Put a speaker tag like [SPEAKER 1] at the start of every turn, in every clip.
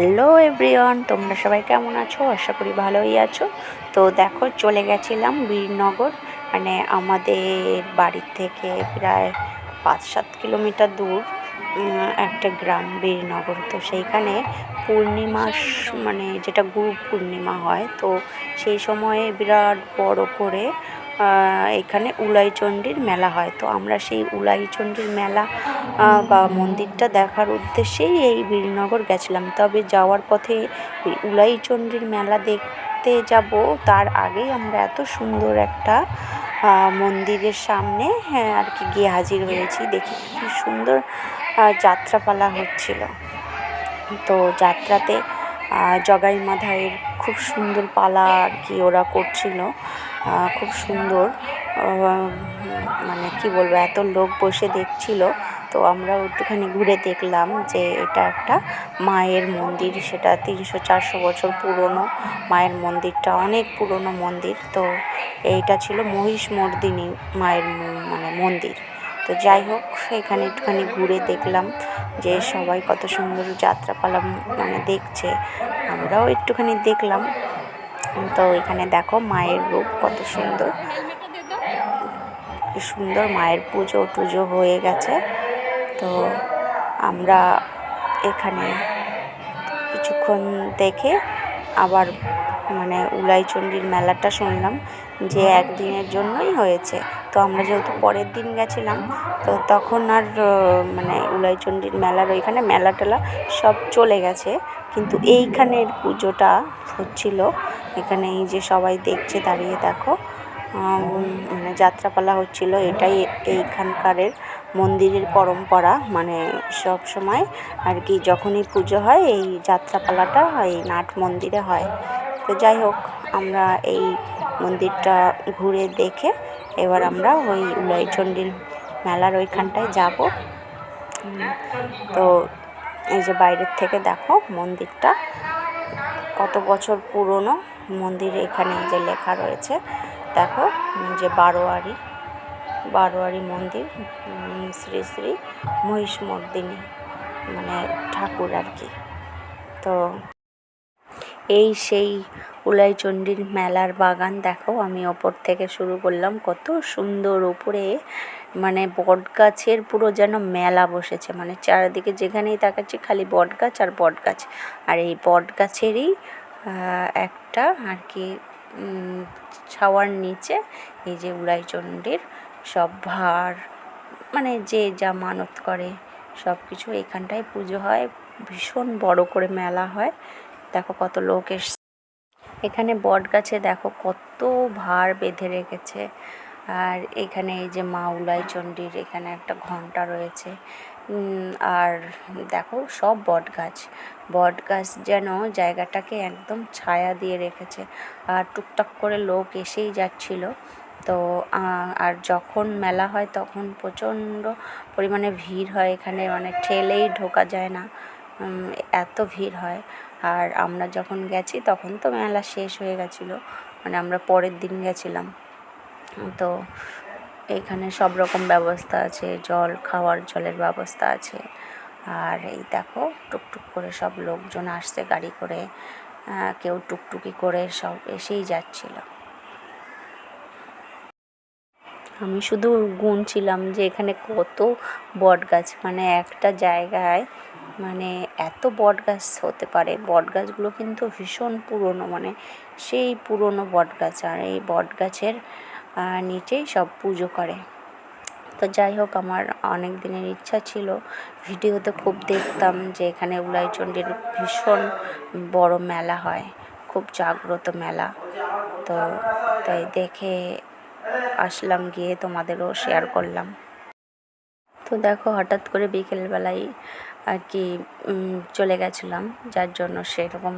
[SPEAKER 1] Hello everyone, তোমরা সবাই কেমন আছো? আশা করি ভালোই আছো। তো দেখো, চলে গেছিলাম বীরনগর, মানে আমাদের বাড়ির থেকে প্রায় 5-7 কিলোমিটার দূর একটা গ্রাম বীরনগর। তো সেইখানে পূর্ণিমা মানে যেটা গুরু পূর্ণিমা হয়, তো সেই সময়ে বিরাট বড় করে এখানে উলাইচণ্ডীর মেলা হয়। তো আমরা সেই উলাইচণ্ডীর মেলা বা মন্দিরটা দেখার উদ্দেশ্যেই এই বীরনগর গেছিলাম। তবে যাওয়ার পথে ওই উলাইচণ্ডীর মেলা দেখতে যাব, তার আগেই আমরা এত সুন্দর একটা মন্দিরের সামনে আর কি গিয়ে হাজির হয়েছি। দেখি কি সুন্দর যাত্রাপালা হচ্ছিল। তো যাত্রাতে জগাই মাধাইয়ের খুব সুন্দর পালা আর কি ওরা করছিল, খুব সুন্দর। মানে কি বলবো, এত লোক বসে দেখছিল। তো আমরা একটুখানি ঘুরে দেখলাম যে এটা একটা মায়ের মন্দির, সেটা 300-400 বছর পুরনো। মায়ের মন্দিরটা অনেক পুরনো মন্দির। তো এইটা ছিল মহিষমর্দিনী মায়ের মানে মন্দির। তো যাই হোক, এখানে একটুখানি ঘুরে দেখলাম যে সবাই কত সুন্দর যাত্রাপালা মানে দেখছে, আমরাও একটুখানি দেখলাম। তো এখানে দেখো মায়ের রূপ কত সুন্দর, কি সুন্দর। মায়ের পুজো টুজো হয়ে গেছে। তো আমরা এখানে কিছুক্ষণ দেখে আবার মানে উলাইচণ্ডীর মেলাটা শুনলাম যে একদিনের জন্যই হয়েছে। তো আমরা যেহেতু পরের দিন গেছিলাম, তো তখন আর মানে উলাইচণ্ডীর মেলার ওইখানে মেলা টেলা সব চলে গেছে, কিন্তু এইখানের পুজোটা হচ্ছিল। এখানে এই যে সবাই দেখছে দাঁড়িয়ে, দেখো মানে যাত্রাপালা হচ্ছিল। এটাই এইখানকারের মন্দিরের পরম্পরা, মানে সব সময় আর কি যখনই পুজো হয় এই যাত্রাপালাটা এই নাট মন্দিরে হয়। তো যাই হোক, আমরা এই মন্দিরটা ঘুরে দেখে এবার আমরা ওই উলাইচণ্ডীর মেলার ওইখানটায় যাব। তো এই যে বাইরের থেকে দেখো মন্দিরটা কত বছর পুরনো মন্দির। এখানে যে লেখা রয়েছে দেখো যে বারোয়ারি মন্দির, শ্রী শ্রী মহিষমর্দিনী মানে ঠাকুর আর কি। তো এই সেই উলাইচণ্ডীর মেলার বাগান দেখো, আমি ওপর থেকে শুরু করলাম, কত সুন্দর ওপরে মানে বট গাছের পুরো যেন মেলা বসেছে। মানে চারিদিকে যেখানেই তাকাচ্ছি খালি বট গাছ আর বট গাছ। আর এই বট গাছেরই একটা আর কি ছাওয়ার নিচে এই যে উলাইচণ্ডীর সব ভার, মানে যে যা মানত করে সব কিছু এখানটায় পুজো হয়। ভীষণ বড় করে মেলা হয়। দেখো কত লোক এসছে এখানে। বট গাছে দেখো কত ভার বেঁধে রেখেছে। আর এখানে এই যে মা উলাইচণ্ডীর এখানে একটা ঘণ্টা রয়েছে। আর দেখো সব বট গাছ যেন জায়গাটাকে একদম ছায়া দিয়ে রেখেছে। আর টুকটাক করে লোক এসেই যাচ্ছিল। তো আর যখন মেলা হয় তখন প্রচণ্ড পরিমাণে ভিড় হয় এখানে, মানে ঠেলেই ঢোকা যায় না, এত ভিড় হয়। আর আমরা যখন গেছি তখন তো মেলা শেষ হয়ে গেছিলো, মানে আমরা পরের দিন গেছিলাম। তো এখানে সব রকম ব্যবস্থা আছে, খাওয়ার জলের ব্যবস্থা আছে। আর এই দেখো টুকটুক করে সব লোকজন আসছে গাড়ি করে, কেউ টুকটুকি করে সব এসেই যাচ্ছিল। আমি শুধু গুনছিলাম যে এখানে কত বট গাছ, মানে একটা জায়গায় মানে এত বট গাছ হতে পারে। বট গাছগুলো কিন্তু ভীষণ পুরনো, মানে সেই পুরনো বট গাছ। আর এই বট গাছের নিচেই সব পুজো করে। তো যাই হোক, আমার অনেক দিনের ইচ্ছা ছিল, ভিডিওতে খুব দেখতাম যে এখানে উলাইচণ্ডীর ভীষণ বড় মেলা হয়, খুব জাগ্রত মেলা। তো তাই দেখে আসলাম, গিয়ে তোমাদেরও শেয়ার করলাম। তো দেখো হঠাৎ করে বিকেলবেলায় আর কি চলে গেছিলাম, যার জন্য সেরকম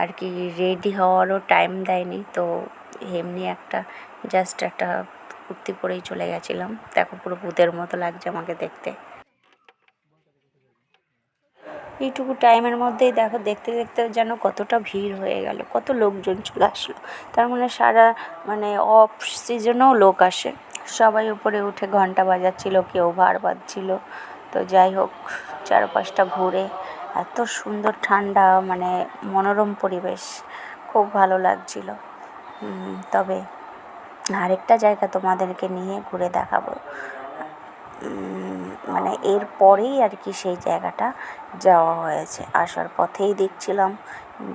[SPEAKER 1] আর কি রেডি হওয়ারও টাইম দেয়নি। তো এমনি জাস্ট একটা কুর্তি পরেই চলে গেছিলাম। দেখো পুরো ভূতের মতো লাগছে আমাকে দেখতে। এইটুকু টাইমের মধ্যেই দেখো দেখতে দেখতে যেন কতটা ভিড় হয়ে গেল, কত লোকজন চলে আসলো। তার মানে অফ সিজনেও লোক আসে। সবাই উপরে উঠে ঘন্টা বাজাচ্ছিল, কেউ ভার বাজছিল। তো যাই হোক, চারপাশটা ঘুরে এত সুন্দর ঠান্ডা, মানে মনোরম পরিবেশ, খুব ভালো লাগছিল। তবে আরেকটা জায়গা তোমাদেরকে নিয়ে ঘুরে দেখাবো, মানে এর পরেই আর কি সেই জায়গাটা যাওয়া হয়েছে। আসার পথেই দেখছিলাম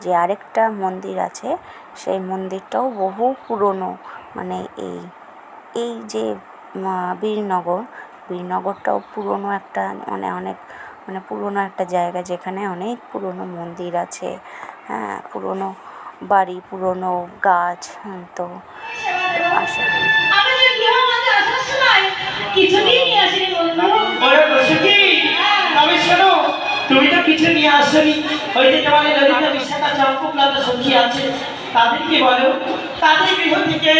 [SPEAKER 1] যে আরেকটা মন্দির আছে, সেই মন্দিরটাও বহু পুরনো, মানে এই যে বীরনগরটাও পুরনো একটা, মানে অনেক মানে পুরনো একটা জায়গা, যেখানে অনেক পুরনো মন্দির আছে, হ্যাঁ, পুরনো বাড়ি, পুরনো গাছ। তো আসা
[SPEAKER 2] তুমি তো কিছু নিয়ে আসনি। ওই যে তোমার ললিতা বিশাখা চম্পকলতা সখী আছে, তাদেরকে বলো তাদের গৃহ থেকে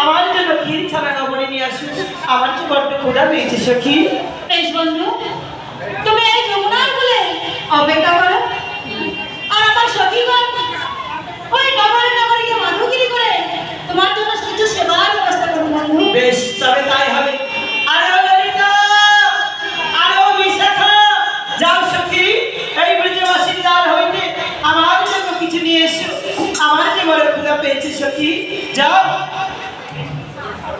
[SPEAKER 2] আমার জন্য ক্ষীর ছাড়া নবনী নিয়ে আসো। আমার তো বড্ড ক্ষুধা পেয়েছে সখী।
[SPEAKER 3] বেশ বন্ধু, তুমি এই যমুনার কূলে অপেক্ষা করো, আর আমার সখীগণ ওই নগরে নগরে গিয়ে মাধুগিরি করে তোমার জন্য কিছু সেবার ব্যবস্থা করবো বন্ধু।
[SPEAKER 2] বেশ, তবে তাই হবে। আরে ও ললিতা, আরে ও বিশাখা, যাও সখী, এই ব্রজবাসীর দ্বার হইতে আমার জন্য কিছু নিয়ে এসো। আমার যে বড় ক্ষুধা পেয়েছে সখী, যাও।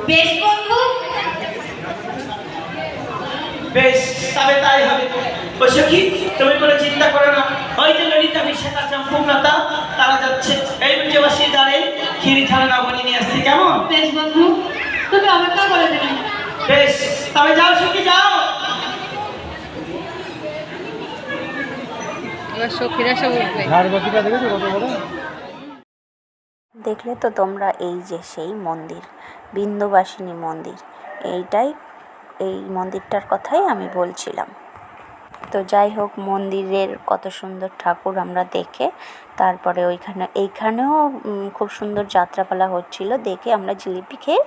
[SPEAKER 3] বেশ বন্ধু,
[SPEAKER 2] বেশ, তবে তাই হবে। ও সখী, তুমি কোনো চিন্তা করো না। ওই যে ললিতা বিশাখা চম্পকলতা, তারা যাচ্ছে এই ব্রজবাসীর দ্বারে ক্ষীর ছাড়া নবনী নিয়ে আসছে। কেমন?
[SPEAKER 3] বেশ বন্ধু, তুমি অপেক্ষা করে দিলে।
[SPEAKER 2] বেশ, তবে যাও সখী, যাও।
[SPEAKER 4] এবার সখীরা সব উঠবে।
[SPEAKER 1] দেখলে তো তোমরা, এই যে সেই মন্দির, বিন্দুবাসিনী মন্দির, এই মন্দিরটার কথাই আমি বলছিলাম। তো যাই হোক, মন্দিরের কত সুন্দর ঠাকুর আমরা দেখে, তারপরে এইখানেও খুব সুন্দর যাত্রাপালা হচ্ছিল, দেখে আমরা জিলিপি খেয়ে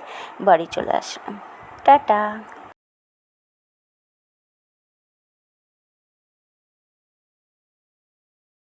[SPEAKER 1] বাড়ি চলে আসলাম। টাটা।